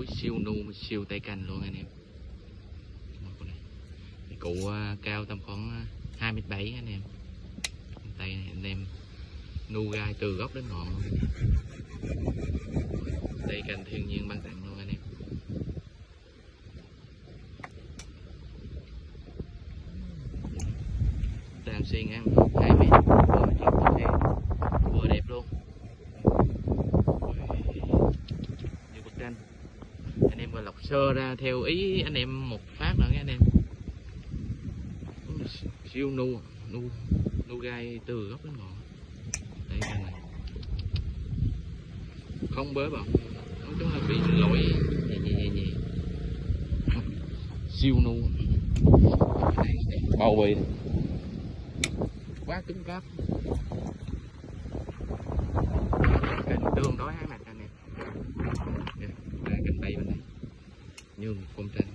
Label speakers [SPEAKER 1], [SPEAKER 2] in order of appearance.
[SPEAKER 1] Ui, siêu nu siêu tay canh luôn anh em. Cái cụ cao tầm khoảng 2m7 anh em. Tay này anh em nu gai từ gốc đến ngọn luôn. Tay canh thiên nhiên ban tặng luôn anh em. Đàn xi ngang 2m, vừa đẹp luôn. Như bức tranh anh em gọi lọc sơ ra theo ý anh em một phát nữa anh em. Siêu nu gai từ gốc đến ngọn. Đây con này không bới bọng, nói chung là bị lỗi nhẹ. Siêu nu bao bì quá cứng cáp, cành tương đối hai mặt anh em. Đây cành tay bên này như một con tranh.